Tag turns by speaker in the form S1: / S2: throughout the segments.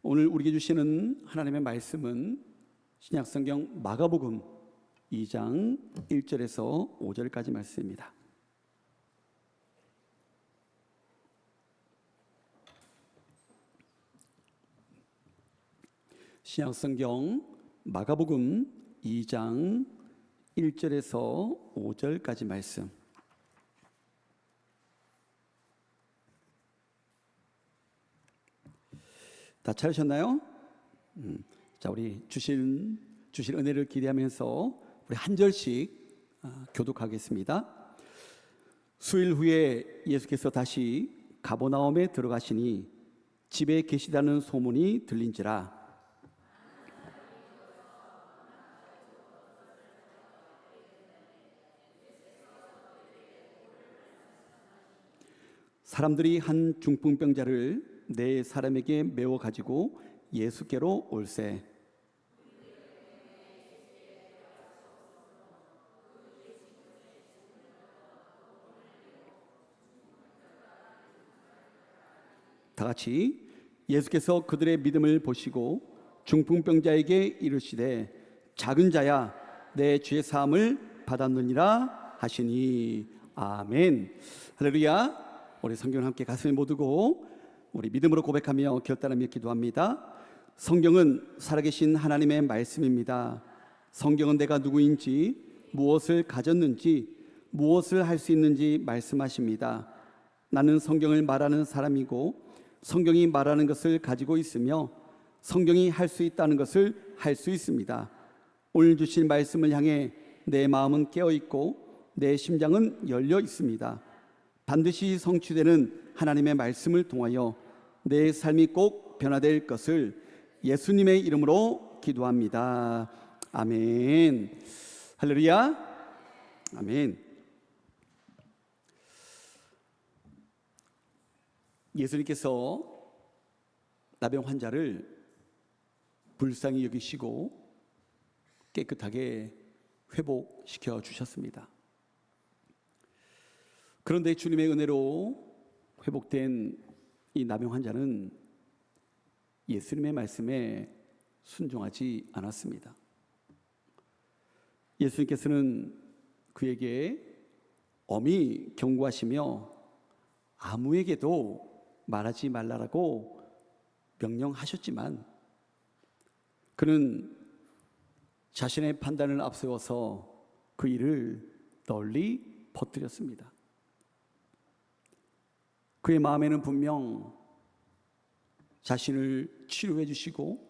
S1: 오늘 우리에게 주시는 하나님의 말씀은 신약성경 마가복음 2장 1절에서 5절까지 말씀입니다. 신약성경 마가복음 2장 1절에서 5절까지 말씀. 다 찾으셨나요? 자, 우리 주실 은혜를 기대하면서 우리 한 절씩 교독하겠습니다. 수일 후에 예수께서 다시 가버나움에 들어가시니 집에 계시다는 소문이 들린지라. 사람들이 한 중풍병자를 네 사람에게 메워 가지고 예수께로 올세. 다 같이 예수께서 그들의 믿음을 보시고 중풍병자에게 이르시되 작은 자야 내 죄 사함을 받았느니라 하시니. 아멘. 할렐루야. 우리 성경을 함께 가슴에 모두고 우리 믿음으로 고백하며 결단하며 기도합니다. 성경은 살아계신 하나님의 말씀입니다. 성경은 내가 누구인지, 무엇을 가졌는지, 무엇을 할 수 있는지 말씀하십니다. 나는 성경을 말하는 사람이고 성경이 말하는 것을 가지고 있으며 성경이 할 수 있다는 것을 할 수 있습니다. 오늘 주신 말씀을 향해 내 마음은 깨어 있고 내 심장은 열려 있습니다. 반드시 성취되는 하나님의 말씀을 통하여 내 삶이 꼭 변화될 것을 예수님의 이름으로 기도합니다. 아멘. 할렐루야. 아멘. 예수님께서 나병 환자를 불쌍히 여기시고 깨끗하게 회복시켜 주셨습니다. 그런데 주님의 은혜로 회복된 이 나병 환자는 예수님의 말씀에 순종하지 않았습니다. 예수님께서는 그에게 엄히 경고하시며 아무에게도 말하지 말라라고 명령하셨지만 그는 자신의 판단을 앞세워서 그 일을 널리 퍼뜨렸습니다. 그의 마음에는 분명 자신을 치료해 주시고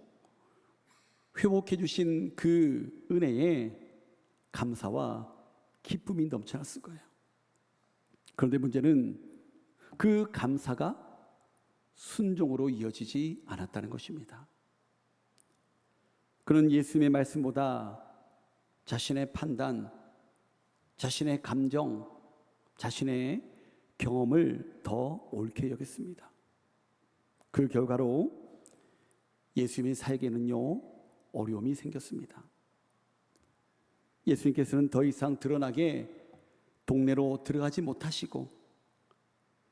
S1: 회복해 주신 그 은혜에 감사와 기쁨이 넘쳐났을 거예요. 그런데 문제는 그 감사가 순종으로 이어지지 않았다는 것입니다. 그는 예수님의 말씀보다 자신의 판단, 자신의 감정, 자신의 경험을 더 옳게 여겼습니다. 그 결과로 예수님의 사역에는요 어려움이 생겼습니다. 예수님께서는 더 이상 드러나게 동네로 들어가지 못하시고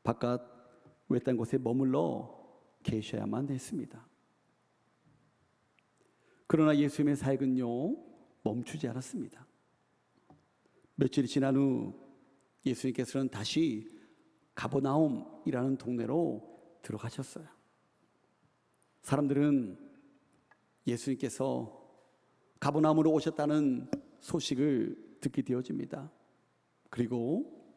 S1: 바깥 외딴 곳에 머물러 계셔야만 했습니다. 그러나 예수님의 사역은요 멈추지 않았습니다. 며칠이 지난 후 예수님께서는 다시 가버나움이라는 동네로 들어가셨어요. 사람들은 예수님께서 가버나움으로 오셨다는 소식을 듣게 되어집니다. 그리고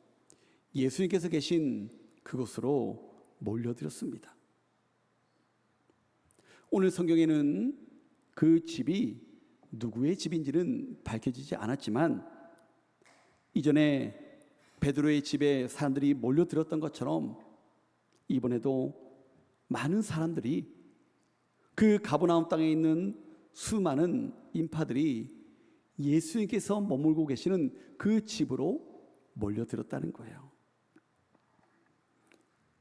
S1: 예수님께서 계신 그곳으로 몰려들었습니다. 오늘 성경에는 그 집이 누구의 집인지는 밝혀지지 않았지만 이전에 베드로의 집에 사람들이 몰려들었던 것처럼 이번에도 많은 사람들이 그 가버나움 땅에 있는 수많은 인파들이 예수님께서 머물고 계시는 그 집으로 몰려들었다는 거예요.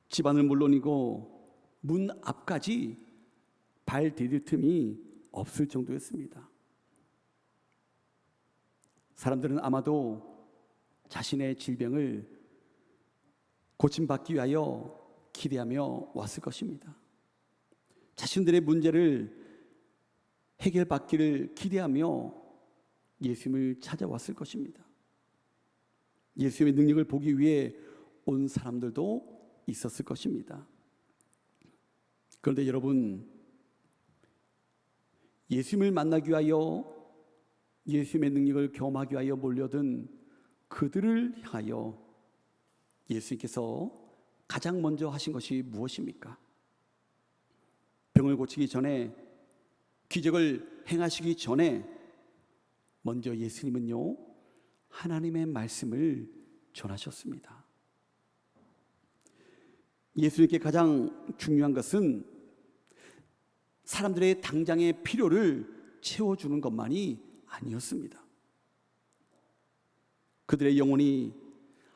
S1: 집안은 물론이고 문 앞까지 발 디딜 틈이 없을 정도였습니다. 사람들은 아마도 자신의 질병을 고침받기 위하여 기대하며 왔을 것입니다. 자신들의 문제를 해결받기를 기대하며 예수님을 찾아왔을 것입니다. 예수님의 능력을 보기 위해 온 사람들도 있었을 것입니다. 그런데 여러분, 예수님을 만나기 위하여 예수님의 능력을 경험하기 위하여 몰려든 그들을 향하여 예수님께서 가장 먼저 하신 것이 무엇입니까? 병을 고치기 전에, 기적을 행하시기 전에 먼저 예수님은요, 하나님의 말씀을 전하셨습니다. 예수님께 가장 중요한 것은 사람들의 당장의 필요를 채워주는 것만이 아니었습니다. 그들의 영혼이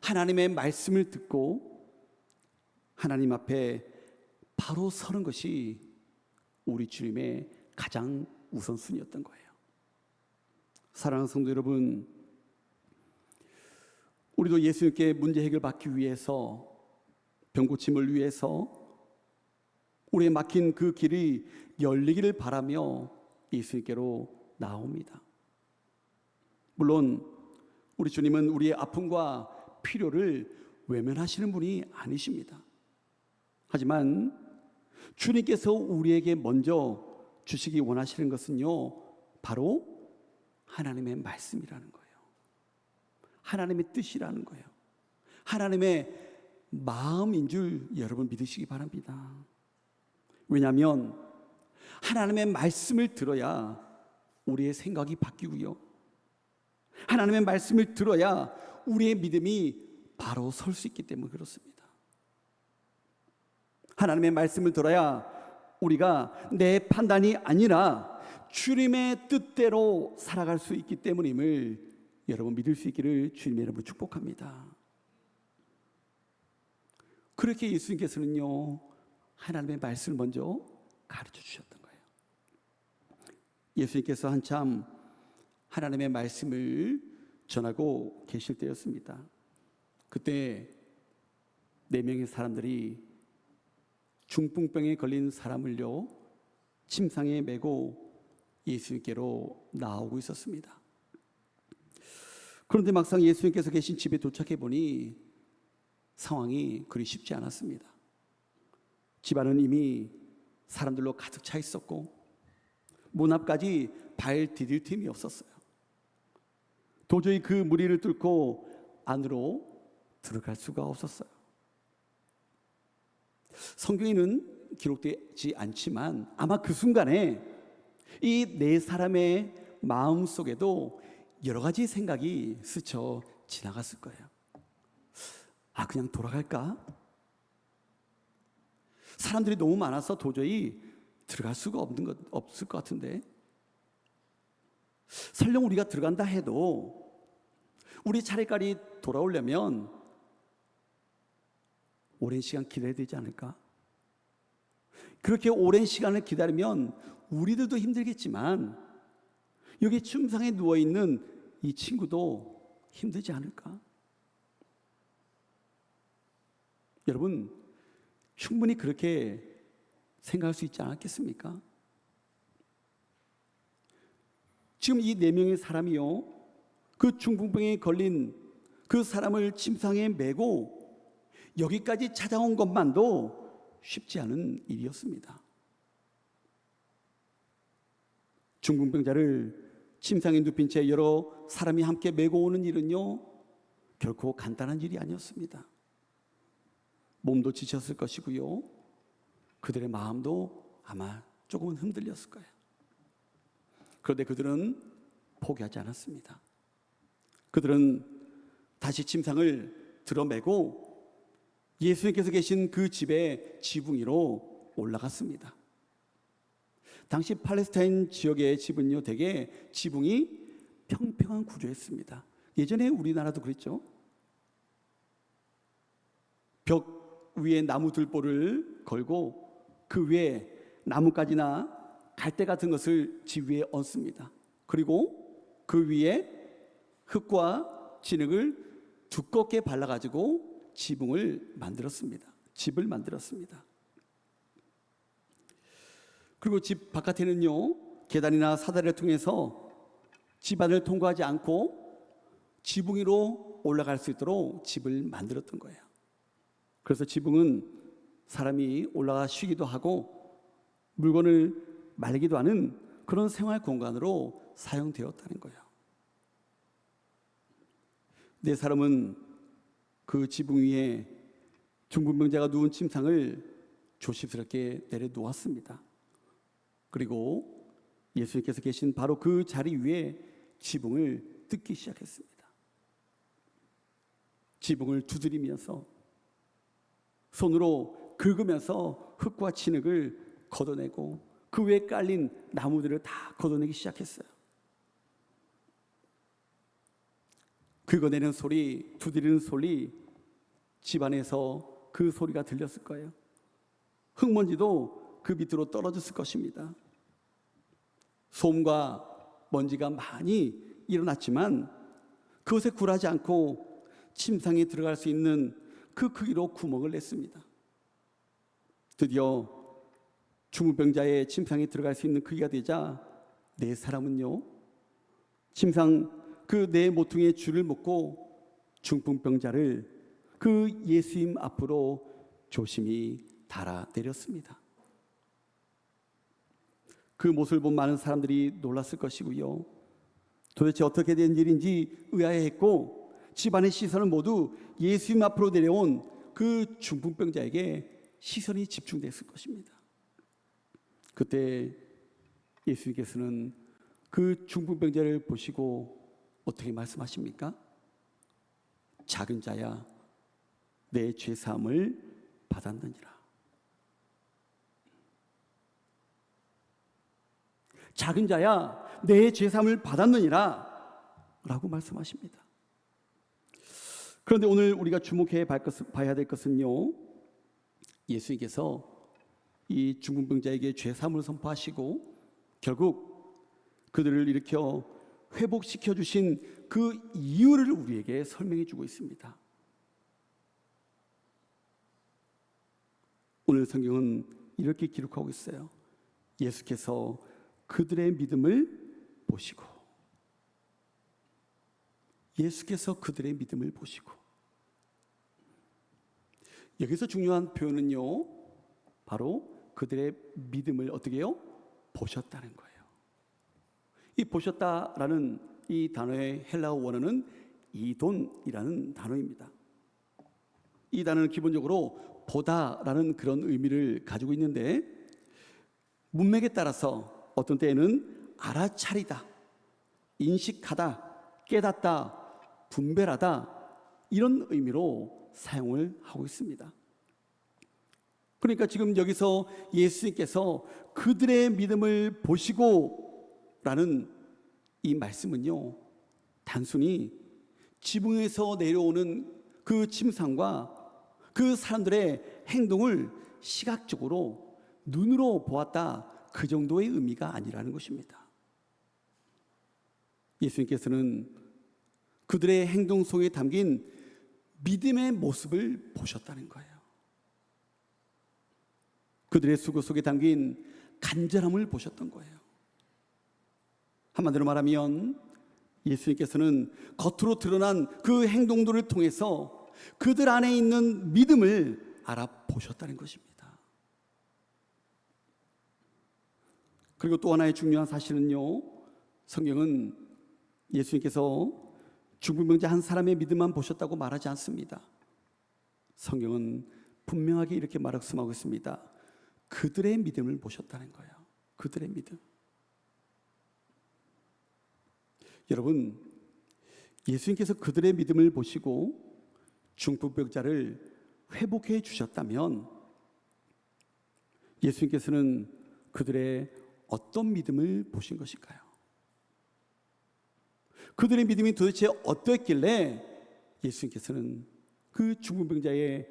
S1: 하나님의 말씀을 듣고 하나님 앞에 바로 서는 것이 우리 주님의 가장 우선순위였던 거예요. 사랑하는 성도 여러분, 우리도 예수님께 문제 해결받기 위해서, 병 고침을 위해서 우리의 막힌 그 길이 열리기를 바라며 예수님께로 나옵니다. 물론 우리 주님은 우리의 아픔과 필요를 외면하시는 분이 아니십니다. 하지만 주님께서 우리에게 먼저 주시기 원하시는 것은요, 바로 하나님의 말씀이라는 거예요. 하나님의 뜻이라는 거예요. 하나님의 마음인 줄 여러분 믿으시기 바랍니다. 왜냐하면 하나님의 말씀을 들어야 우리의 생각이 바뀌고요, 하나님의 말씀을 들어야 우리의 믿음이 바로 설 수 있기 때문에 그렇습니다. 하나님의 말씀을 들어야 우리가 내 판단이 아니라 주님의 뜻대로 살아갈 수 있기 때문임을 여러분 믿을 수 있기를 주님의 이름으로 축복합니다. 그렇게 예수님께서는요, 하나님의 말씀을 먼저 가르쳐 주셨던 거예요. 예수님께서 한참 하나님의 말씀을 전하고 계실 때였습니다. 그때 4명의 사람들이 중풍병에 걸린 사람을요, 침상에 메고 예수님께로 나오고 있었습니다. 그런데 막상 예수님께서 계신 집에 도착해 보니 상황이 그리 쉽지 않았습니다. 집안은 이미 사람들로 가득 차 있었고 문 앞까지 발 디딜 틈이 없었어요. 도저히 그 무리를 뚫고 안으로 들어갈 수가 없었어요. 성경에는 기록되지 않지만 아마 그 순간에 이 4사람의 마음 속에도 여러 가지 생각이 스쳐 지나갔을 거예요. 아, 그냥 돌아갈까? 사람들이 너무 많아서 도저히 들어갈 수가 없을 것 같은데, 설령 우리가 들어간다 해도 우리 차례까지 돌아오려면 오랜 시간 기다려야 되지 않을까? 그렇게 오랜 시간을 기다리면 우리들도 힘들겠지만 여기 침상에 누워있는 이 친구도 힘들지 않을까? 여러분, 충분히 그렇게 생각할 수 있지 않았겠습니까? 지금 이 4명의 사람이요, 그 중풍병에 걸린 그 사람을 침상에 메고 여기까지 찾아온 것만도 쉽지 않은 일이었습니다. 중풍병자를 침상에 눕힌 채 여러 사람이 함께 메고 오는 일은요, 결코 간단한 일이 아니었습니다. 몸도 지쳤을 것이고요, 그들의 마음도 아마 조금은 흔들렸을 거예요. 그런데 그들은 포기하지 않았습니다. 그들은 다시 침상을 들어매고 예수님께서 계신 그 집의 지붕 위로 올라갔습니다. 당시 팔레스타인 지역의 집은요, 대개 지붕이 평평한 구조였습니다. 예전에 우리나라도 그랬죠. 벽 위에 나무 들보를 걸고 그 위에 나뭇가지나 갈대 같은 것을 집 위에 얹습니다. 그리고 그 위에 흙과 진흙을 두껍게 발라가지고 지붕을 만들었습니다. 집을 만들었습니다. 그리고 집 바깥에는요, 계단이나 사다리를 통해서 집 안을 통과하지 않고 지붕 위로 올라갈 수 있도록 집을 만들었던 거예요. 그래서 지붕은 사람이 올라가 쉬기도 하고 물건을 말기도 하는 그런 생활 공간으로 사용되었다는 거예요. 네 사람은 그 지붕 위에 중풍병자가 누운 침상을 조심스럽게 내려놓았습니다. 그리고 예수님께서 계신 바로 그 자리 위에 지붕을 뜯기 시작했습니다. 지붕을 두드리면서 손으로 긁으면서 흙과 진흙을 걷어내고 그 위에 깔린 나무들을 다 걷어내기 시작했어요. 긁어내는 소리, 두드리는 소리, 집안에서 그 소리가 들렸을 거예요. 흙먼지도 그 밑으로 떨어졌을 것입니다. 솜과 먼지가 많이 일어났지만 그것에 굴하지 않고 침상에 들어갈 수 있는 그 크기로 구멍을 냈습니다. 드디어 중풍병자의 침상에 들어갈 수 있는 크기가 되자 네 사람은요, 침상 그 네 모퉁이의 줄을 묶고 중풍병자를 그 예수님 앞으로 조심히 달아내렸습니다. 그 모습을 본 많은 사람들이 놀랐을 것이고요, 도대체 어떻게 된 일인지 의아해했고 집안의 시선은 모두 예수님 앞으로 내려온 그 중풍병자에게 시선이 집중됐을 것입니다. 그때 예수님께서는 그 중풍병자를 보시고 어떻게 말씀하십니까? 작은 자야, 내 죄사함을 받았느니라. 작은 자야, 내 죄사함을 받았느니라 라고 말씀하십니다. 그런데 오늘 우리가 주목해 봐야 될 것은요, 예수님께서 이 중풍병자에게 죄사함을 선포하시고 결국 그들을 일으켜 회복시켜 주신 그 이유를 우리에게 설명해 주고 있습니다. 오늘 성경은 이렇게 기록하고 있어요. 예수께서 그들의 믿음을 보시고, 예수께서 그들의 믿음을 보시고. 여기서 중요한 표현은요, 바로 그들의 믿음을 어떻게 해요? 보셨다는 거예요. 이 보셨다라는 이 단어의 헬라어 원어는 이돈이라는 단어입니다. 이 단어는 기본적으로 보다라는 그런 의미를 가지고 있는데, 문맥에 따라서 어떤 때에는 알아차리다, 인식하다, 깨닫다, 분별하다, 이런 의미로 사용을 하고 있습니다. 그러니까 지금 여기서 예수님께서 그들의 믿음을 보시고 라는 이 말씀은요, 단순히 지붕에서 내려오는 그 침상과 그 사람들의 행동을 시각적으로 눈으로 보았다, 그 정도의 의미가 아니라는 것입니다. 예수님께서는 그들의 행동 속에 담긴 믿음의 모습을 보셨다는 거예요. 그들의 수고 속에 담긴 간절함을 보셨던 거예요. 한마디로 말하면 예수님께서는 겉으로 드러난 그 행동들을 통해서 그들 안에 있는 믿음을 알아보셨다는 것입니다. 그리고 또 하나의 중요한 사실은요, 성경은 예수님께서 중풍병자 한 사람의 믿음만 보셨다고 말하지 않습니다. 성경은 분명하게 이렇게 말씀하고 있습니다. 그들의 믿음을 보셨다는 거예요. 그들의 믿음. 여러분, 예수님께서 그들의 믿음을 보시고 중풍병자를 회복해 주셨다면 예수님께서는 그들의 어떤 믿음을 보신 것일까요? 그들의 믿음이 도대체 어떠했길래 예수님께서는 그 중풍병자의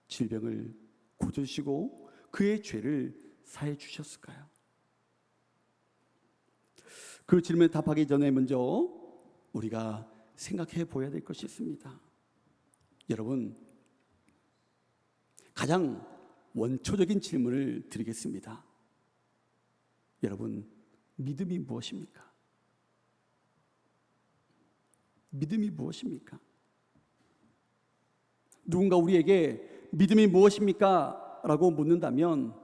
S1: 질병을 고쳐주시고 그의 죄를 사해 주셨을까요? 그 질문에 답하기 전에 먼저 우리가 생각해 보아야 될 것이 있습니다. 여러분, 가장 원초적인 질문을 드리겠습니다. 여러분, 믿음이 무엇입니까? 믿음이 무엇입니까? 누군가 우리에게 믿음이 무엇입니까? 라고 묻는다면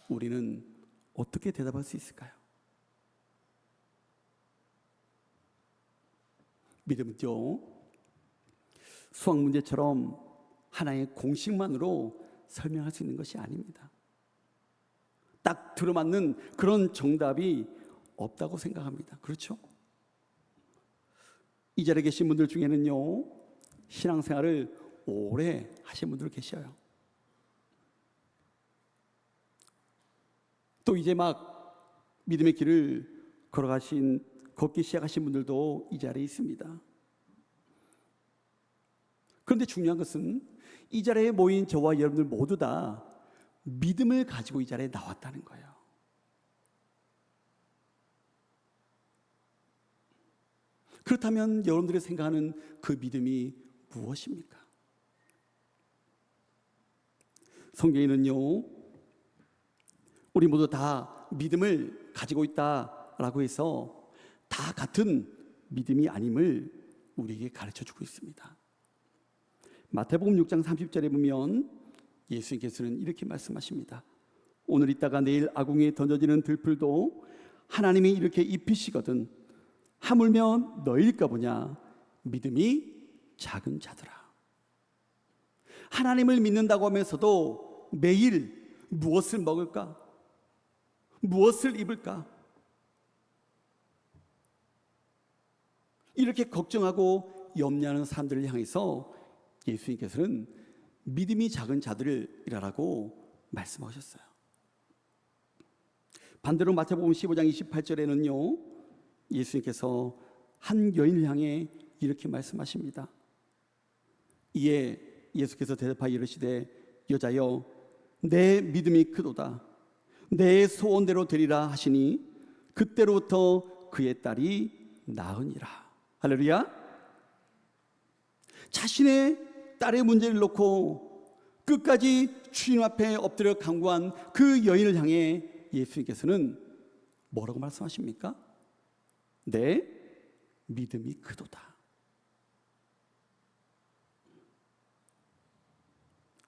S1: 우리는 어떻게 대답할 수 있을까요? 믿음은요, 수학 문제처럼 하나의 공식만으로 설명할 수 있는 것이 아닙니다. 딱 들어맞는 그런 정답이 없다고 생각합니다. 그렇죠? 이 자리에 계신 분들 중에는요, 신앙생활을 오래 하신 분들 계셔요. 또 이제 막 믿음의 길을 걷기 시작하신 분들도 이 자리에 있습니다. 그런데 중요한 것은 이 자리에 모인 저와 여러분들 모두 다 믿음을 가지고 이 자리에 나왔다는 거예요. 그렇다면 여러분들이 생각하는 그 믿음이 무엇입니까? 성경에는요, 우리 모두 다 믿음을 가지고 있다라고 해서 다 같은 믿음이 아님을 우리에게 가르쳐주고 있습니다. 마태복음 6장 30절에 보면 예수님께서는 이렇게 말씀하십니다. 오늘 있다가 내일 아궁이에 던져지는 들풀도 하나님이 이렇게 입히시거든 하물며 너희일까 보냐 믿음이 작은 자들아. 하나님을 믿는다고 하면서도 매일 무엇을 먹을까? 무엇을 입을까? 이렇게 걱정하고 염려하는 사람들을 향해서 예수님께서는 믿음이 작은 자들이라고 말씀하셨어요. 반대로 마태복음 15장 28절에는요, 예수님께서 한 여인을 향해 이렇게 말씀하십니다. 이에 예수께서 대답하여 이르시되 여자여 내 믿음이 크도다 내 소원대로 되리라 하시니 그때로부터 그의 딸이 나으니라. 할렐루야. 자신의 딸의 문제를 놓고 끝까지 주님 앞에 엎드려 간구한 그 여인을 향해 예수님께서는 뭐라고 말씀하십니까? 내 믿음이 크도다.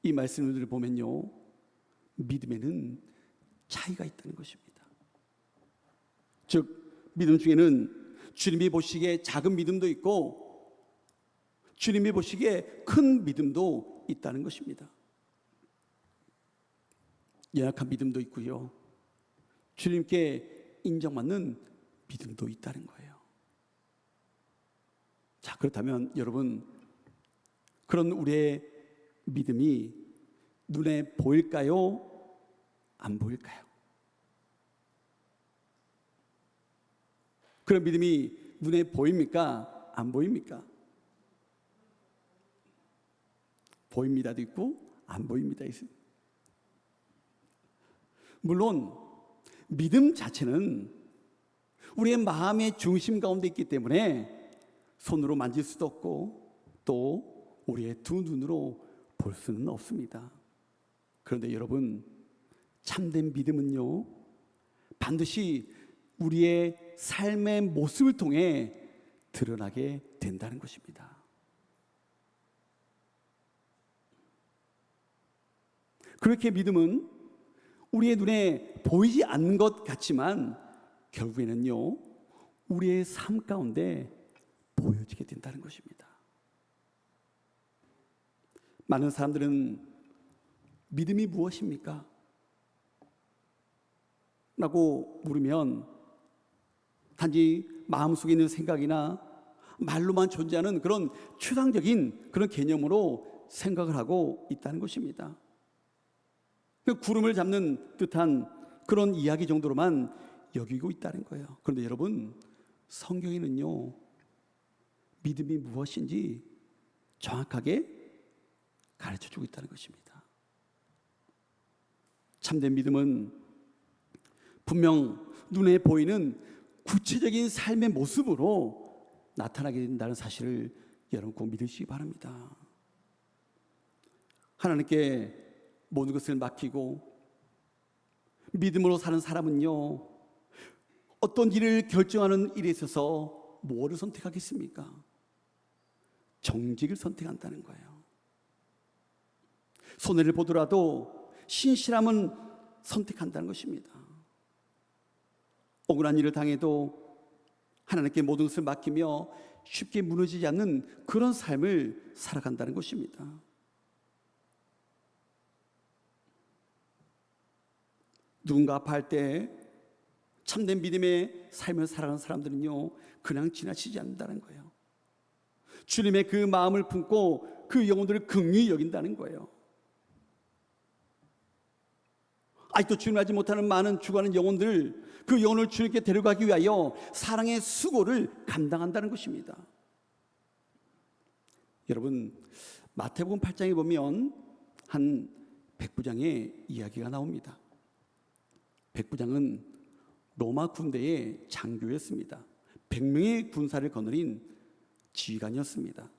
S1: 이 말씀을 보면요, 믿음에는 차이가 있다는 것입니다. 즉 믿음 중에는 주님이 보시기에 작은 믿음도 있고 주님이 보시기에 큰 믿음도 있다는 것입니다. 연약한 믿음도 있고요, 주님께 인정받는 믿음도 있다는 거예요. 자, 그렇다면 여러분, 그런 우리의 믿음이 눈에 보일까요? 안 보일까요? 그런 믿음이 눈에 보입니까? 안 보입니까? 보입니다도 있고 안 보입니다 있습니다. 물론 믿음 자체는 우리의 마음의 중심 가운데 있기 때문에 손으로 만질 수도 없고 또 우리의 두 눈으로 볼 수는 없습니다. 그런데 여러분, 참된 믿음은요, 반드시 우리의 삶의 모습을 통해 드러나게 된다는 것입니다. 그렇게 믿음은 우리의 눈에 보이지 않는 것 같지만 결국에는요, 우리의 삶 가운데 보여지게 된다는 것입니다. 많은 사람들은 믿음이 무엇입니까? 라고 물으면 단지 마음속에 있는 생각이나 말로만 존재하는 그런 추상적인 그런 개념으로 생각을 하고 있다는 것입니다. 구름을 잡는 듯한 그런 이야기 정도로만 여기고 있다는 거예요. 그런데 여러분, 성경에는요, 믿음이 무엇인지 정확하게 가르쳐주고 있다는 것입니다. 참된 믿음은 분명 눈에 보이는 구체적인 삶의 모습으로 나타나게 된다는 사실을 여러분 꼭 믿으시기 바랍니다. 하나님께 모든 것을 맡기고 믿음으로 사는 사람은요, 어떤 일을 결정하는 일에 있어서 뭐를 선택하겠습니까? 정직을 선택한다는 거예요. 손해를 보더라도 신실함은 선택한다는 것입니다. 억울한 일을 당해도 하나님께 모든 것을 맡기며 쉽게 무너지지 않는 그런 삶을 살아간다는 것입니다. 누군가 아파할 때 참된 믿음의 삶을 살아가는 사람들은요, 그냥 지나치지 않는다는 거예요. 주님의 그 마음을 품고 그 영혼들을 긍휼히 여긴다는 거예요. 아직도 주님을 알지 못하는 많은 죽어가는 영혼들, 그 영혼을 주님께 데려가기 위하여 사랑의 수고를 감당한다는 것입니다. 여러분, 마태복음 8장에 보면 한 백부장의 이야기가 나옵니다. 백부장은 로마 군대의 장교였습니다. 100명의 군사를 거느린 지휘관이었습니다.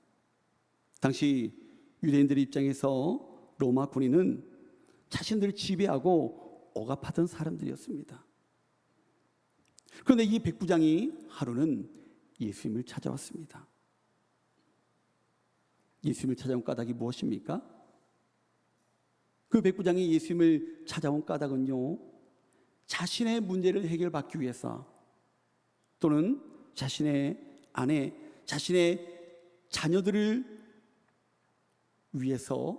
S1: 당시 유대인들 입장에서 로마 군인은 자신들을 지배하고 억압하던 사람들이었습니다. 그런데 이 백부장이 하루는 예수님을 찾아왔습니다. 예수님을 찾아온 까닭이 무엇입니까? 그 백부장이 예수님을 찾아온 까닭은요, 자신의 문제를 해결받기 위해서 또는 자신의 아내, 자신의 자녀들을 위해서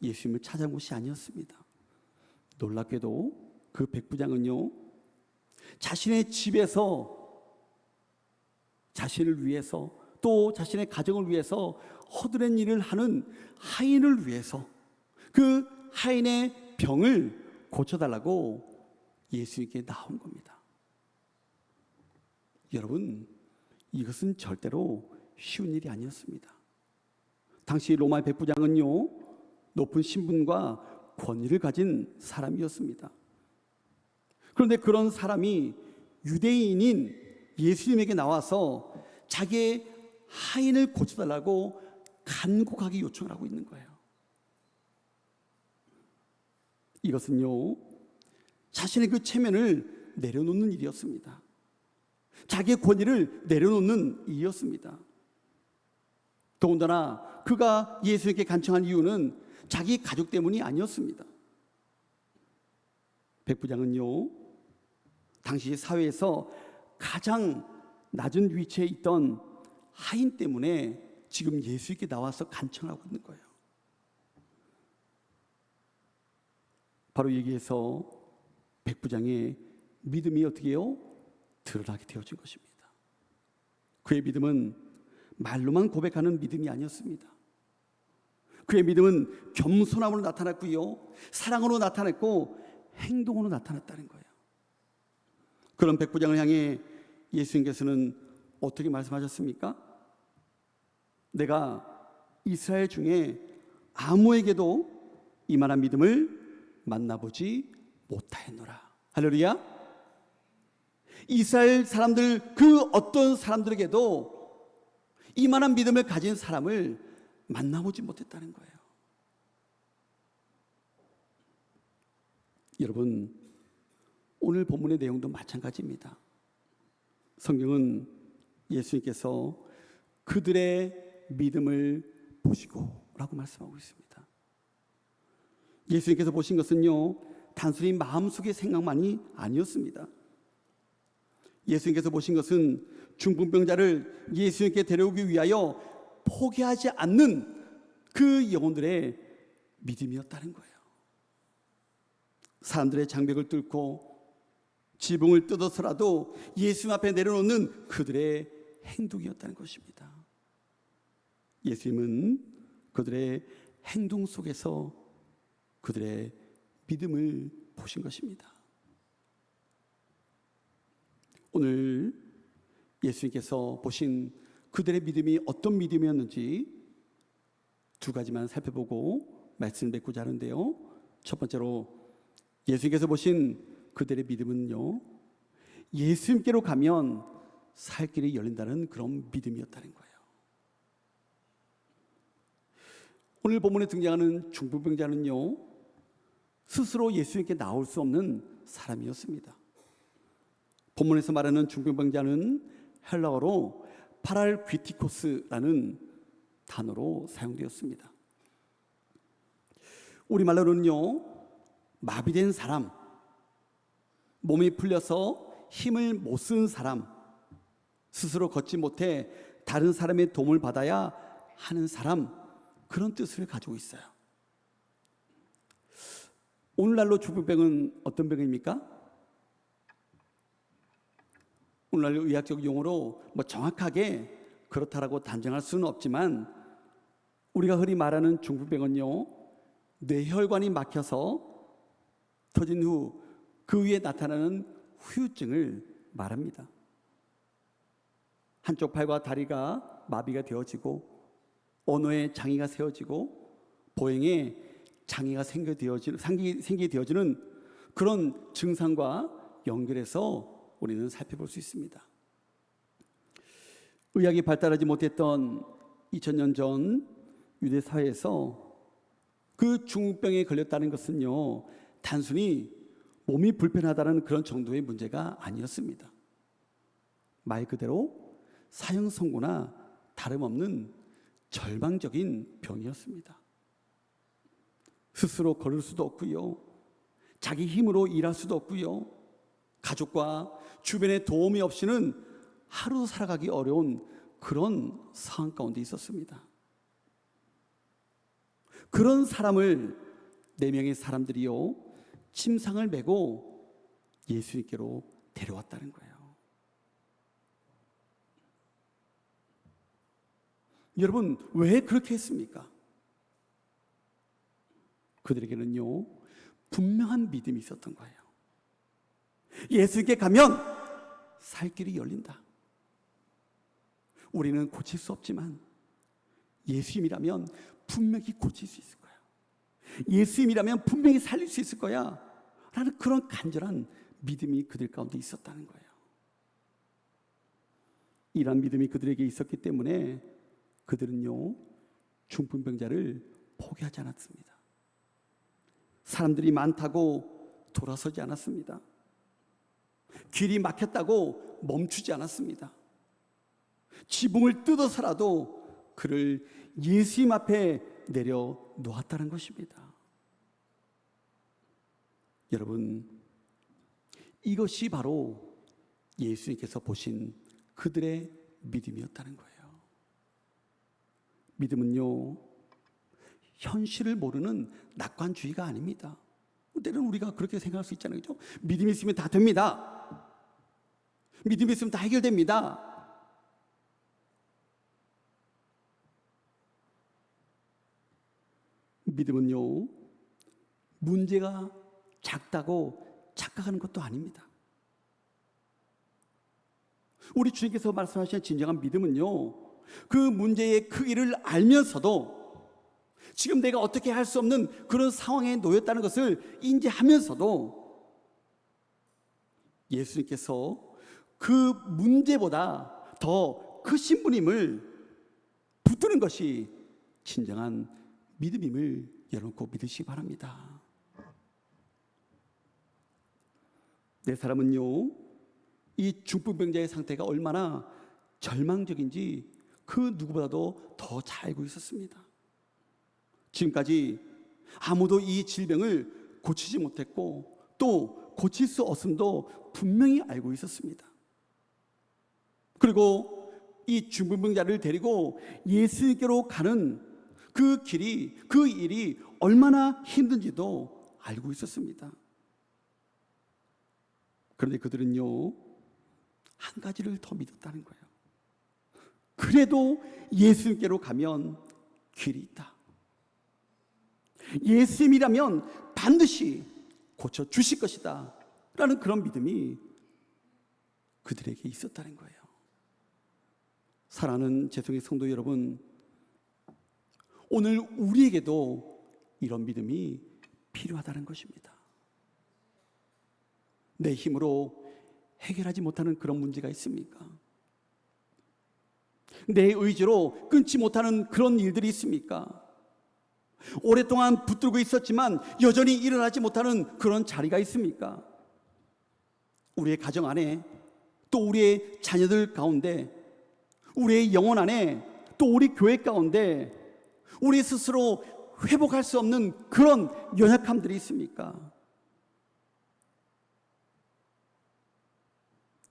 S1: 예수님을 찾아온 것이 아니었습니다. 놀랍게도 그 백부장은요, 자신의 집에서 자신을 위해서 또 자신의 가정을 위해서 허드렛 일을 하는 하인을 위해서 그 하인의 병을 고쳐달라고 예수님께 나온 겁니다. 여러분, 이것은 절대로 쉬운 일이 아니었습니다. 당시 로마의 백부장은요, 높은 신분과 권위를 가진 사람이었습니다. 그런데 그런 사람이 유대인인 예수님에게 나와서 자기의 하인을 고쳐달라고 간곡하게 요청을 하고 있는 거예요. 이것은요, 자신의 그 체면을 내려놓는 일이었습니다. 자기의 권위를 내려놓는 일이었습니다. 더군다나 그가 예수님께 간청한 이유는 자기 가족 때문이 아니었습니다. 백부장은요, 당시 사회에서 가장 낮은 위치에 있던 하인 때문에 지금 예수님께 나와서 간청하고 있는 거예요. 바로 여기에서 백부장의 믿음이 어떻게 해요? 드러나게 되어진 것입니다. 그의 믿음은 말로만 고백하는 믿음이 아니었습니다. 그의 믿음은 겸손함으로 나타났고요, 사랑으로 나타났고 행동으로 나타났다는 거예요. 그런 백부장을 향해 예수님께서는 어떻게 말씀하셨습니까? 내가 이스라엘 중에 아무에게도 이만한 믿음을 만나보지 못하였노라. 할렐루야. 이스라엘 사람들 그 어떤 사람들에게도 이만한 믿음을 가진 사람을 만나보지 못했다는 거예요. 여러분, 오늘 본문의 내용도 마찬가지입니다. 성경은 예수님께서 그들의 믿음을 보시고 라고 말씀하고 있습니다. 예수님께서 보신 것은요, 단순히 마음속의 생각만이 아니었습니다. 예수님께서 보신 것은 중풍병자를 예수님께 데려오기 위하여 포기하지 않는 그 영혼들의 믿음이었다는 거예요. 사람들의 장벽을 뚫고 지붕을 뜯어서라도 예수님 앞에 내려놓는 그들의 행동이었다는 것입니다. 예수님은 그들의 행동 속에서 그들의 믿음을 보신 것입니다. 오늘 예수님께서 보신 그들의 믿음이 어떤 믿음이었는지 두 가지만 살펴보고 말씀을 맺고자 하는데요. 첫 번째로 예수님께서 보신 그들의 믿음은요, 예수님께로 가면 살 길이 열린다는 그런 믿음이었다는 거예요. 오늘 본문에 등장하는 중풍병자는요, 스스로 예수님께 나올 수 없는 사람이었습니다. 본문에서 말하는 중풍병자는 헬라어로 파랄퀴티코스라는 단어로 사용되었습니다. 우리말로는요, 마비된 사람, 몸이 풀려서 힘을 못 쓴 사람, 스스로 걷지 못해 다른 사람의 도움을 받아야 하는 사람, 그런 뜻을 가지고 있어요. 오늘날로 중풍병은 어떤 병입니까? 오늘날 의학적 용어로 정확하게 그렇다라고 단정할 수는 없지만, 우리가 흔히 말하는 중풍병은요, 뇌혈관이 막혀서 터진 후 그 위에 나타나는 후유증을 말합니다. 한쪽 팔과 다리가 마비가 되어지고, 언어에 장애가 세워지고, 보행에 장애가 생기게 되어지는 그런 증상과 연결해서 우리는 살펴볼 수 있습니다. 의학이 발달하지 못했던 2000년 전 유대 사회에서 그 중풍병에 걸렸다는 것은요, 단순히 몸이 불편하다는 그런 정도의 문제가 아니었습니다. 말 그대로 사형 선고나 다름없는 절망적인 병이었습니다. 스스로 걸을 수도 없고요, 자기 힘으로 일할 수도 없고요, 가족과 주변의 도움이 없이는 하루 살아가기 어려운 그런 상황 가운데 있었습니다. 그런 사람을 4명의 사람들이요, 침상을 메고 예수님께로 데려왔다는 거예요. 여러분, 왜 그렇게 했습니까? 그들에게는요, 분명한 믿음이 있었던 거예요. 예수님께 가면 살 길이 열린다. 우리는 고칠 수 없지만 예수님이라면 분명히 고칠 수 있을 거야. 예수님이라면 분명히 살릴 수 있을 거야 라는 그런 간절한 믿음이 그들 가운데 있었다는 거예요. 이러한 믿음이 그들에게 있었기 때문에 그들은요, 중풍병자를 포기하지 않았습니다. 사람들이 많다고 돌아서지 않았습니다. 길이 막혔다고 멈추지 않았습니다. 지붕을 뜯어서라도 그를 예수님 앞에 내려놓았다는 것입니다. 여러분, 이것이 바로 예수님께서 보신 그들의 믿음이었다는 거예요. 믿음은요, 현실을 모르는 낙관주의가 아닙니다. 때로는 우리가 그렇게 생각할 수 있잖아요. 그렇죠? 믿음이 있으면 다 됩니다. 믿음이 있으면 다 해결됩니다. 믿음은요, 문제가 작다고 착각하는 것도 아닙니다. 우리 주님께서 말씀하신 진정한 믿음은요, 그 문제의 크기를 알면서도 지금 내가 어떻게 할 수 없는 그런 상황에 놓였다는 것을 인지하면서도 예수님께서 그 문제보다 더 크신 분임을 붙드는 것이 진정한 믿음임을 여러분 꼭 믿으시기 바랍니다. 네 사람은요, 이 중풍병자의 상태가 얼마나 절망적인지 그 누구보다도 더 잘 알고 있었습니다. 지금까지 아무도 이 질병을 고치지 못했고 또 고칠 수 없음도 분명히 알고 있었습니다. 그리고 이 중풍병자를 데리고 예수님께로 가는 그 길이, 그 일이 얼마나 힘든지도 알고 있었습니다. 그런데 그들은요, 한 가지를 더 믿었다는 거예요. 그래도 예수님께로 가면 길이 있다. 예수님이라면 반드시 고쳐주실 것이다 라는 그런 믿음이 그들에게 있었다는 거예요. 사랑하는 재성의 성도 여러분, 오늘 우리에게도 이런 믿음이 필요하다는 것입니다. 내 힘으로 해결하지 못하는 그런 문제가 있습니까? 내 의지로 끊지 못하는 그런 일들이 있습니까? 오랫동안 붙들고 있었지만 여전히 일어나지 못하는 그런 자리가 있습니까? 우리의 가정 안에, 또 우리의 자녀들 가운데, 우리의 영혼 안에, 또 우리 교회 가운데 우리 스스로 회복할 수 없는 그런 연약함들이 있습니까?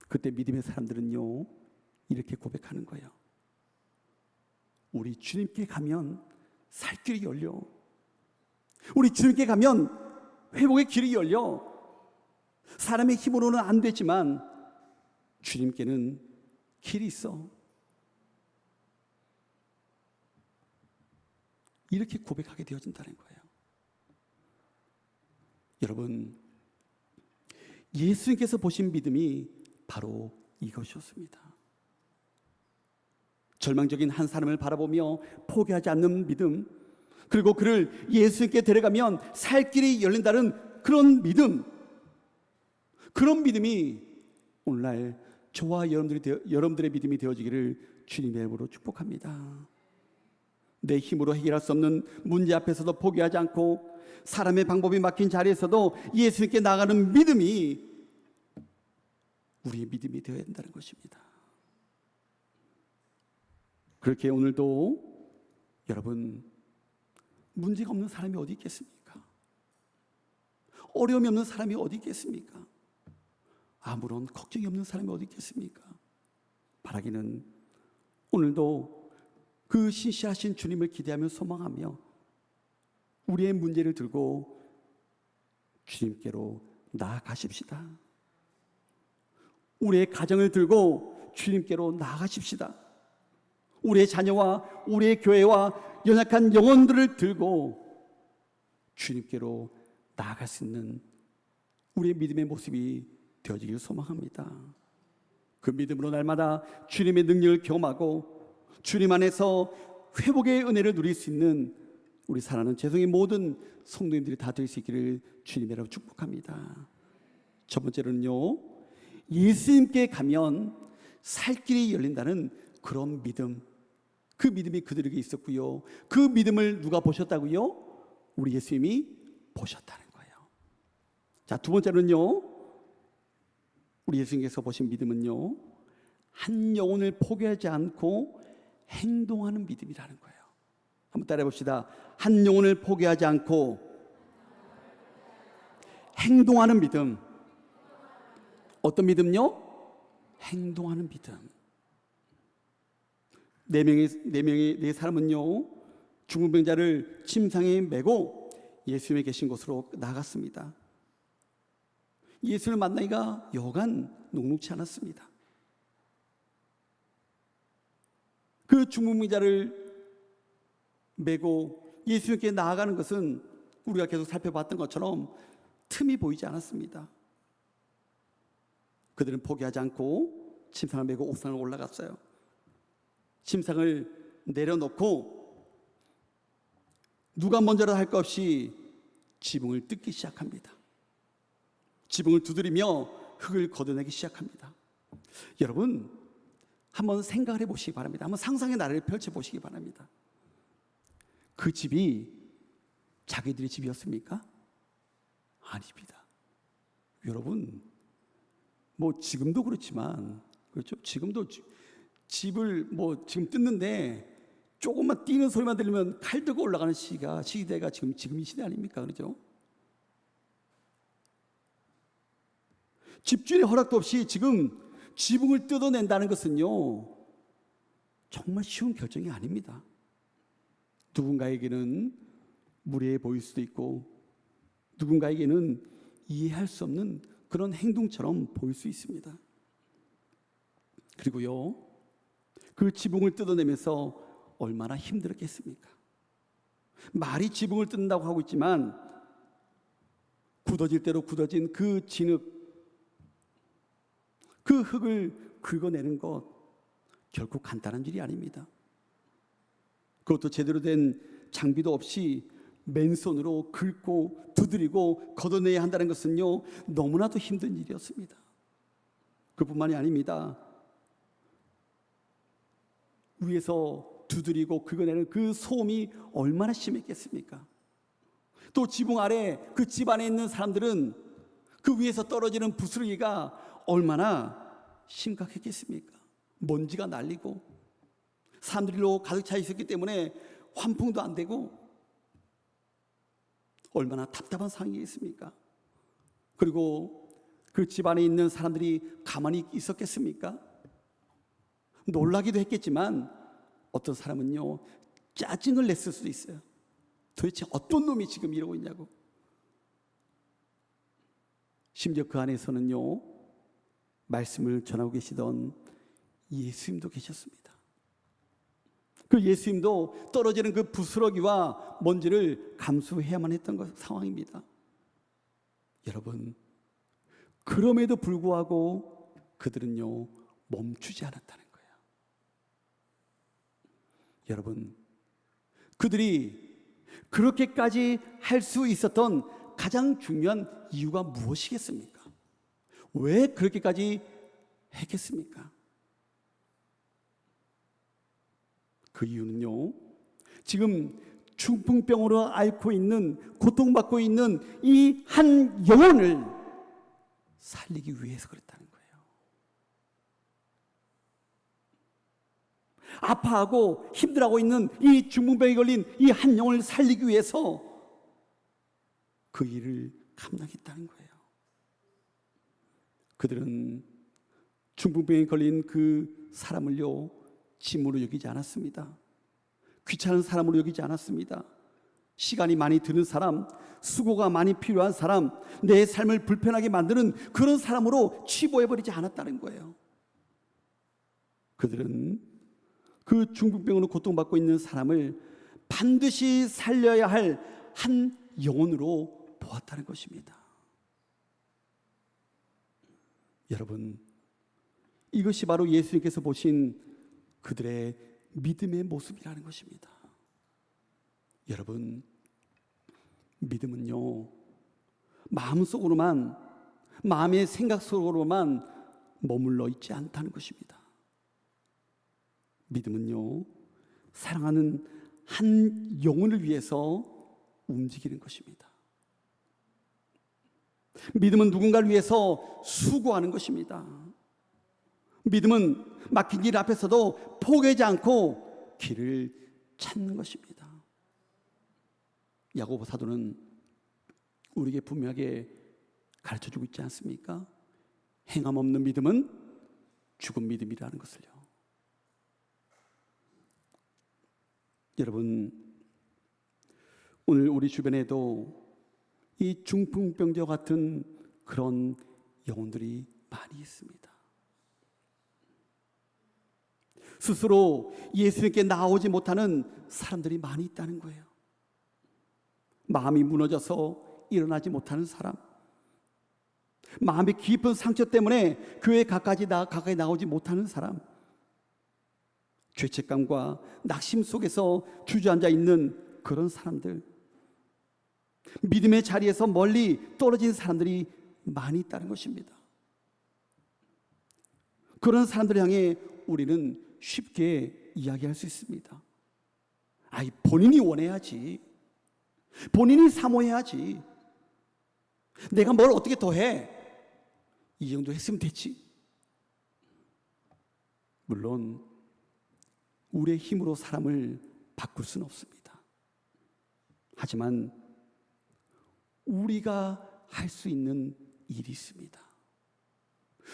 S1: 그때 믿음의 사람들은요, 이렇게 고백하는 거예요. 우리 주님께 가면 살 길이 열려. 우리 주님께 가면 회복의 길이 열려. 사람의 힘으로는 안 되지만 주님께는 길이 있어. 이렇게 고백하게 되어진다는 거예요. 여러분, 예수님께서 보신 믿음이 바로 이것이었습니다. 절망적인 한 사람을 바라보며 포기하지 않는 믿음, 그리고 그를 예수님께 데려가면 살 길이 열린다는 그런 믿음, 그런 믿음이 오늘날 저와 여러분들의 믿음이 되어지기를 주님의 이름으로 축복합니다. 내 힘으로 해결할 수 없는 문제 앞에서도 포기하지 않고 사람의 방법이 막힌 자리에서도 예수님께 나가는 믿음이 우리의 믿음이 되어야 된다는 것입니다. 그렇게 오늘도 여러분, 문제가 없는 사람이 어디 있겠습니까? 어려움이 없는 사람이 어디 있겠습니까? 아무런 걱정이 없는 사람이 어디 있겠습니까? 바라기는 오늘도 그 신실하신 주님을 기대하며 소망하며 우리의 문제를 들고 주님께로 나아가십시다. 우리의 가정을 들고 주님께로 나아가십시다. 우리의 자녀와 우리의 교회와 연약한 영혼들을 들고 주님께로 나아갈 수 있는 우리의 믿음의 모습이 되어지길 소망합니다. 그 믿음으로 날마다 주님의 능력을 경험하고 주님 안에서 회복의 은혜를 누릴 수 있는 우리 사랑하는 죄송의 모든 성도님들이 다 될 수 있기를 주님이라고 축복합니다. 첫 번째로는요, 예수님께 가면 살 길이 열린다는 그런 믿음, 그 믿음이 그들에게 있었고요. 그 믿음을 누가 보셨다고요? 우리 예수님이 보셨다는 거예요. 자, 두 번째로는요, 우리 예수님께서 보신 믿음은요, 한 영혼을 포기하지 않고 행동하는 믿음이라는 거예요. 한번 따라해 봅시다. 한 영혼을 포기하지 않고 행동하는 믿음. 어떤 믿음요? 행동하는 믿음. 네 사람은요, 죽은 병자를 침상에 메고 예수님이 계신 곳으로 나갔습니다. 예수를 만나기가 여간 녹록지 않았습니다. 그 죽은 병자를 메고 예수님께 나아가는 것은 우리가 계속 살펴봤던 것처럼 틈이 보이지 않았습니다. 그들은 포기하지 않고 침상을 메고 옥상을 올라갔어요. 침상을 내려놓고 누가 먼저라 할 것 없이 지붕을 뜯기 시작합니다. 지붕을 두드리며 흙을 걷어내기 시작합니다. 여러분, 한번 생각을 해보시기 바랍니다. 한번 상상의 나래를 펼쳐보시기 바랍니다. 그 집이 자기들의 집이었습니까? 아닙니다. 여러분, 뭐 지금도 그렇지만, 그렇죠? 지금도 집을 뭐 지금 뜯는데 조금만 뛰는 소리만 들리면 칼 들고 올라가는 시대가 지금 이 시대 아닙니까? 그렇죠? 집주인의 허락도 없이 지금 지붕을 뜯어낸다는 것은요, 정말 쉬운 결정이 아닙니다. 누군가에게는 무례해 보일 수도 있고 누군가에게는 이해할 수 없는 그런 행동처럼 보일 수 있습니다. 그리고요, 그 지붕을 뜯어내면서 얼마나 힘들었겠습니까? 말이 지붕을 뜯는다고 하고 있지만 굳어질 대로 굳어진 그 진흙, 그 흙을 긁어내는 것 결코 간단한 일이 아닙니다. 그것도 제대로 된 장비도 없이 맨손으로 긁고 두드리고 걷어내야 한다는 것은요, 너무나도 힘든 일이었습니다. 그뿐만이 아닙니다. 위에서 두드리고 긁어내는 그 소음이 얼마나 심했겠습니까? 또 지붕 아래 그 집 안에 있는 사람들은 그 위에서 떨어지는 부스러기가 얼마나 심각했겠습니까? 먼지가 날리고 사람들로 가득 차 있었기 때문에 환풍도 안 되고 얼마나 답답한 상황이겠습니까? 그리고 그 집 안에 있는 사람들이 가만히 있었겠습니까? 놀라기도 했겠지만 어떤 사람은요, 짜증을 냈을 수도 있어요. 도대체 어떤 놈이 지금 이러고 있냐고. 심지어 그 안에서는요, 말씀을 전하고 계시던 예수님도 계셨습니다. 그 예수님도 떨어지는 그 부스러기와 먼지를 감수해야만 했던 상황입니다. 여러분, 그럼에도 불구하고 그들은요, 멈추지 않았다는 거예요. 여러분, 그들이 그렇게까지 할 수 있었던 가장 중요한 이유가 무엇이겠습니까? 왜 그렇게까지 했겠습니까? 그 이유는요, 지금 중풍병으로 앓고 있는, 고통받고 있는 이 한 영혼을 살리기 위해서 그랬다는 거예요. 아파하고 힘들어하고 있는 이 중풍병에 걸린 이 한 영혼을 살리기 위해서 그 일을 감당했다는 거예요. 그들은 중풍병에 걸린 그 사람을요, 짐으로 여기지 않았습니다. 귀찮은 사람으로 여기지 않았습니다. 시간이 많이 드는 사람, 수고가 많이 필요한 사람, 내 삶을 불편하게 만드는 그런 사람으로 취급해버리지 않았다는 거예요. 그들은 그 중풍병으로 고통받고 있는 사람을 반드시 살려야 할 한 영혼으로 보았다는 것입니다. 여러분, 이것이 바로 예수님께서 보신 그들의 믿음의 모습이라는 것입니다. 여러분, 믿음은요, 마음속으로만, 마음의 생각 속으로만 머물러 있지 않다는 것입니다. 믿음은요, 사랑하는 한 영혼을 위해서 움직이는 것입니다. 믿음은 누군가를 위해서 수고하는 것입니다. 믿음은 막힌 길 앞에서도 포기하지 않고 길을 찾는 것입니다. 야고보 사도는 우리에게 분명하게 가르쳐주고 있지 않습니까? 행함 없는 믿음은 죽은 믿음이라는 것을요. 여러분, 오늘 우리 주변에도 이 중풍병자 같은 그런 영혼들이 많이 있습니다. 스스로 예수님께 나오지 못하는 사람들이 많이 있다는 거예요. 마음이 무너져서 일어나지 못하는 사람, 마음의 깊은 상처 때문에 교회에 가까이 나오지 못하는 사람, 죄책감과 낙심 속에서 주저앉아 있는 그런 사람들, 믿음의 자리에서 멀리 떨어진 사람들이 많이 있다는 것입니다. 그런 사람들 향해 우리는 쉽게 이야기할 수 있습니다. 아이, 본인이 원해야지, 본인이 사모해야지, 내가 뭘 어떻게 더 해, 이 정도 했으면 됐지. 물론 우리의 힘으로 사람을 바꿀 수는 없습니다. 하지만 우리가 할 수 있는 일이 있습니다.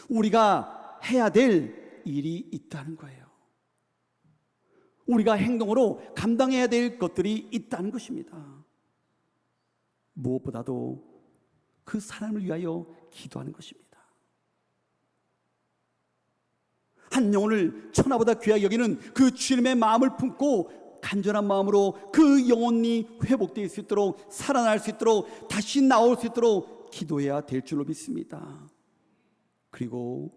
S1: 우리가 해야 될 일이 있다는 거예요. 우리가 행동으로 감당해야 될 것들이 있다는 것입니다. 무엇보다도 그 사람을 위하여 기도하는 것입니다. 한 영혼을 천하보다 귀하게 여기는 그 주님의 마음을 품고 간절한 마음으로 그 영혼이 회복될 수 있도록, 살아날 수 있도록, 다시 나올 수 있도록 기도해야 될 줄로 믿습니다. 그리고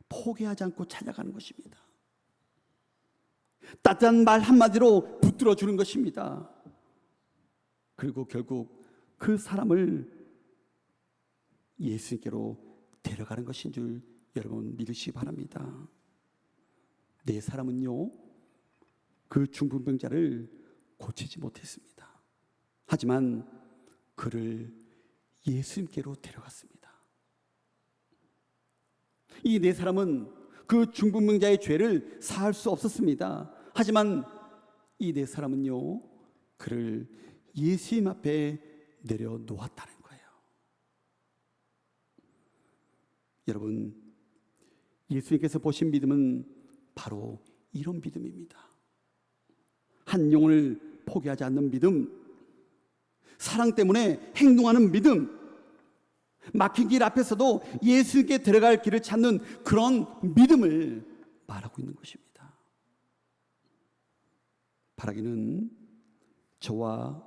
S1: 포기하지 않고 찾아가는 것입니다. 따뜻한 말 한마디로 붙들어 주는 것입니다. 그리고 결국 그 사람을 예수님께로 데려가는 것인 줄 여러분 믿으시기 바랍니다. 내 사람은요, 그 중풍병자를 고치지 못했습니다. 하지만 그를 예수님께로 데려갔습니다. 이 네 사람은 그 중풍병자의 죄를 사할 수 없었습니다. 하지만 이 네 사람은요, 그를 예수님 앞에 내려놓았다는 거예요. 여러분, 예수님께서 보신 믿음은 바로 이런 믿음입니다. 한 영혼을 포기하지 않는 믿음, 사랑 때문에 행동하는 믿음, 막힌 길 앞에서도 예수님께 들어갈 길을 찾는 그런 믿음을 말하고 있는 것입니다. 바라기는 저와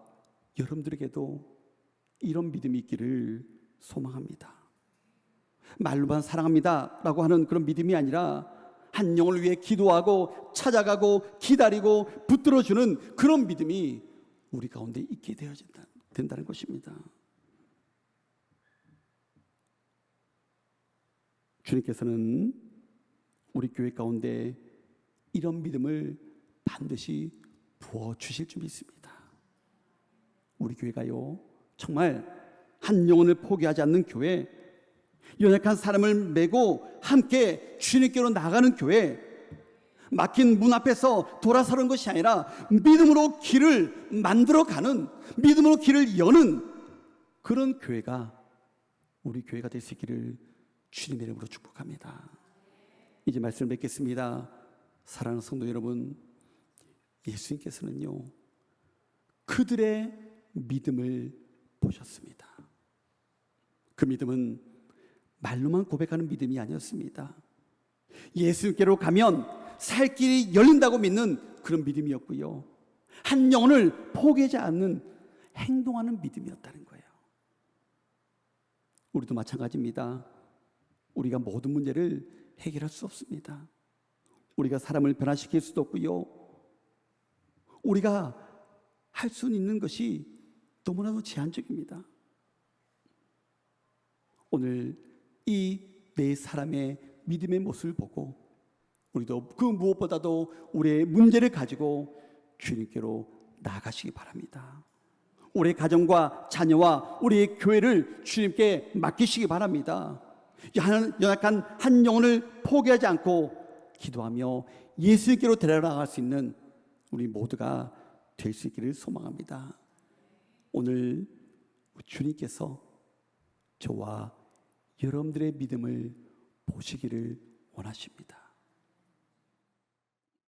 S1: 여러분들에게도 이런 믿음이 있기를 소망합니다. 말로만 사랑합니다 라고 하는 그런 믿음이 아니라 한 영혼을 위해 기도하고 찾아가고 기다리고 붙들어주는 그런 믿음이 우리 가운데 있게 된다는 것입니다. 주님께서는 우리 교회 가운데 이런 믿음을 반드시 부어주실 줄 믿습니다. 우리 교회가요, 정말 한 영혼을 포기하지 않는 교회, 연약한 사람을 메고 함께 주님께로 나가는 교회, 막힌 문 앞에서 돌아서는 것이 아니라 믿음으로 길을 만들어가는, 믿음으로 길을 여는 그런 교회가 우리 교회가 될 수 있기를 주님의 이름으로 축복합니다. 이제 말씀을 맺겠습니다. 사랑하는 성도 여러분, 예수님께서는요, 그들의 믿음을 보셨습니다. 그 믿음은 말로만 고백하는 믿음이 아니었습니다. 예수님께로 가면 살 길이 열린다고 믿는 그런 믿음이었고요, 한 영혼을 포기하지 않는 행동하는 믿음이었다는 거예요. 우리도 마찬가지입니다. 우리가 모든 문제를 해결할 수 없습니다. 우리가 사람을 변화시킬 수도 없고요, 우리가 할 수 있는 것이 너무나도 제한적입니다. 오늘 이 네 사람의 믿음의 모습을 보고 우리도 그 무엇보다도 우리의 문제를 가지고 주님께로 나아가시기 바랍니다. 우리의 가정과 자녀와 우리의 교회를 주님께 맡기시기 바랍니다. 연약한 한 영혼을 포기하지 않고 기도하며 예수님께로 데려나갈 수 있는 우리 모두가 될 수 있기를 소망합니다. 오늘 주님께서 저와 여러분들의 믿음을 보시기를 원하십니다.